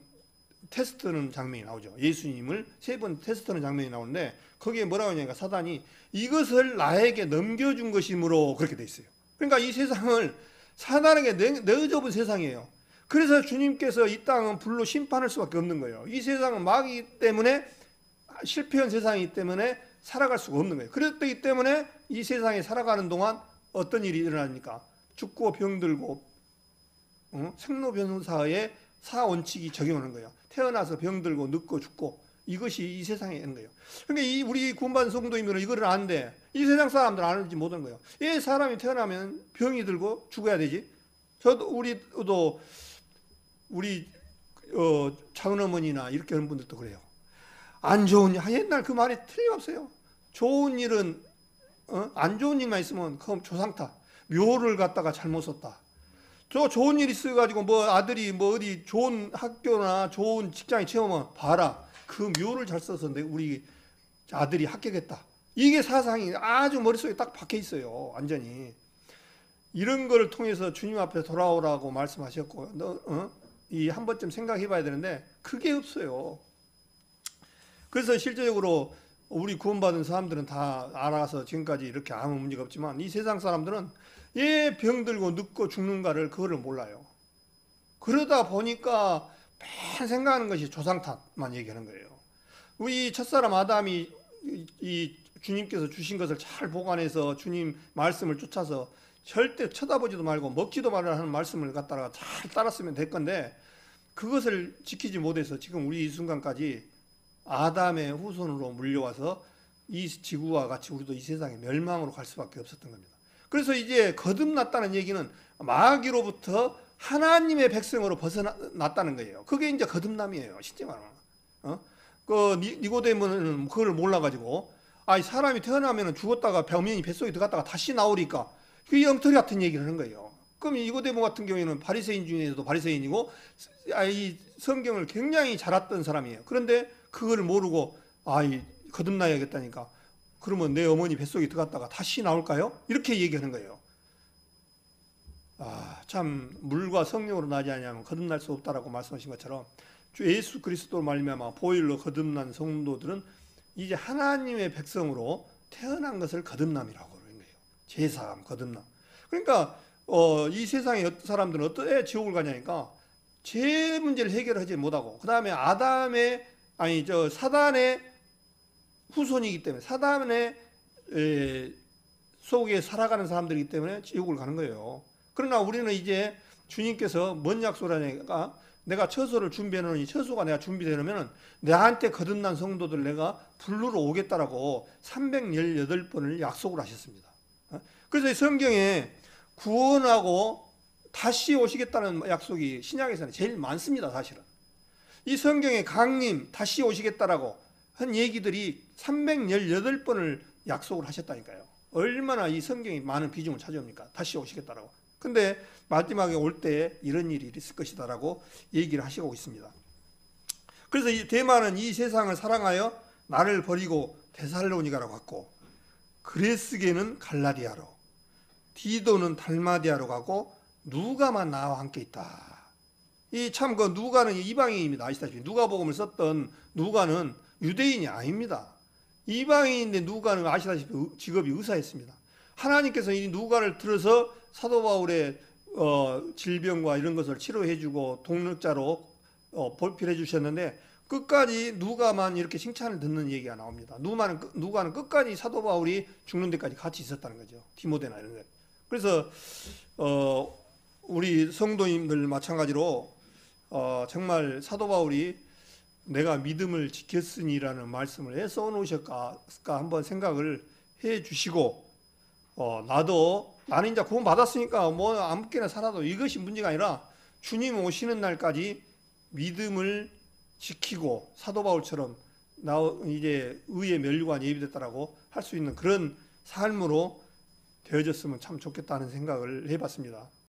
테스트는 장면이 나오죠. 예수님을 3번 테스트하는 장면이 나오는데 거기에 뭐라고 하냐니까 사단이 이것을 나에게 넘겨준 것이므로 그렇게 돼 있어요. 그러니까 이 세상을 사단에게 내어접은 세상이에요. 그래서 주님께서 이 땅은 불로 심판할 수밖에 없는 거예요. 이 세상은 마귀이기 때문에, 실패한 세상이기 때문에 살아갈 수가 없는 거예요. 그렇기 때문에 이 세상에 살아가는 동안 어떤 일이 일어납니까? 죽고 병들고, 생로병사의 사원칙이 적용하는 거예요. 태어나서 병들고 늙고 죽고, 이것이 이 세상에 있는 거예요. 그러니까 우리 구원받은 성도님들은 이거를 아는데 이 세상 사람들은 아는지 못하는 거예요. 이 사람이 태어나면 병이 들고 죽어야 되지. 우리도 우리 작은어머니나 이렇게 하는 분들도 그래요. 안 좋은 일, 옛날 그 말이 틀림없어요. 좋은 일은 안 좋은 일만 있으면 그럼 조상타, 묘를 갖다가 잘못 썼다. 저 좋은 일 있어가지고 뭐 아들이 뭐 어디 좋은 학교나 좋은 직장에 채우면 봐라, 그 묘를 잘 써서 우리 아들이 합격했다. 이게 사상이 아주 머릿속에 딱 박혀 있어요. 완전히. 이런 걸 통해서 주님 앞에 돌아오라고 말씀하셨고, 이 한 번쯤 생각해 봐야 되는데 그게 없어요. 그래서 실제적으로 우리 구원받은 사람들은 다 알아서 지금까지 이렇게 아무 문제가 없지만 이 세상 사람들은 왜 병들고 늙고 죽는가를 그거를 몰라요. 그러다 보니까 맨 생각하는 것이 조상탓만 얘기하는 거예요. 우리 첫사람 아담이 이 주님께서 주신 것을 잘 보관해서 주님 말씀을 쫓아서 절대 쳐다보지도 말고 먹지도 말아라 하는 말씀을 갖다가 잘 따랐으면 될 건데, 그것을 지키지 못해서 지금 우리 이 순간까지 아담의 후손으로 물려와서 이 지구와 같이 우리도 이 세상에 멸망으로 갈 수밖에 없었던 겁니다. 그래서 이제 거듭났다는 얘기는 마귀로부터 하나님의 백성으로 벗어났다는 거예요. 그게 이제 거듭남이에요. 실제 말하면. 니고데모는 그걸 몰라가지고, 사람이 태어나면 죽었다가 병면이 뱃속에 들어갔다가 다시 나오니까 그게 엉터리 같은 얘기를 하는 거예요. 그럼 니고데모 같은 경우에는 바리새인 중에서도 바리새인이고, 이 성경을 굉장히 잘 알았던 사람이에요. 그런데 그걸 모르고 거듭나야겠다니까, 그러면 내 어머니 뱃속에 들어갔다가 다시 나올까요? 이렇게 얘기하는 거예요. 참 물과 성령으로 나지 않으면 거듭날 수 없다라고 말씀하신 것처럼 주 예수 그리스도로 말미암아 보혈로 거듭난 성도들은 이제 하나님의 백성으로 태어난 것을 거듭남이라고 그러는 거예요. 제사함, 거듭남. 그러니까 이 세상의 사람들은 어떻게 지옥을 가냐니까 죄 문제를 해결하지 못하고, 그 다음에 사단의 후손이기 때문에, 사단의 속에 살아가는 사람들이기 때문에 지옥을 가는 거예요. 그러나 우리는 이제 주님께서 뭔 약속을 하냐니까, 내가 처소를 준비해 놓으니, 처소가 내가 준비되어 놓으면 나한테 거듭난 성도들 내가 부르러 오겠다라고 318번을 약속을 하셨습니다. 그래서 이 성경에 구원하고 다시 오시겠다는 약속이 신약에서는 제일 많습니다. 사실은 이 성경에 강림, 다시 오시겠다라고 한 얘기들이 318번을 약속을 하셨다니까요. 얼마나 이 성경이 많은 비중을 차지합니까? 다시 오시겠다라고. 근데 마지막에 올 때 이런 일이 있을 것이다라고 얘기를 하시고 있습니다. 그래서 이 데마는 이 세상을 사랑하여 나를 버리고 데살로니가로 갔고, 그레스게는 갈라디아로, 디도는 달마디아로 가고, 누가만 나와 함께 있다. 이 참 그 누가는 이방인입니다. 아시다시피 누가복음을 썼던 누가는 유대인이 아닙니다. 이방인인데 누가는 아시다시피 직업이 의사였습니다. 하나님께서 이 누가를 들어서 사도 바울의 질병과 이런 것을 치료해주고 동력자로 보필해 주셨는데, 끝까지 누가만 이렇게 칭찬을 듣는 얘기가 나옵니다. 누가는 끝까지 사도 바울이 죽는 데까지 같이 있었다는 거죠. 디모데나 이런 데. 그래서 우리 성도님들 마찬가지로 정말 사도 바울이 내가 믿음을 지켰으니라는 말씀을 왜 써놓으셨까 한번 생각을 해 주시고, 나는 이제 구원 받았으니까 뭐 아무렇게나 살아도 이것이 문제가 아니라 주님 오시는 날까지 믿음을 지키고 사도 바울처럼 나 이제 의의 면류관 예비됐다라고 할 수 있는 그런 삶으로 되어졌으면 참 좋겠다는 생각을 해봤습니다.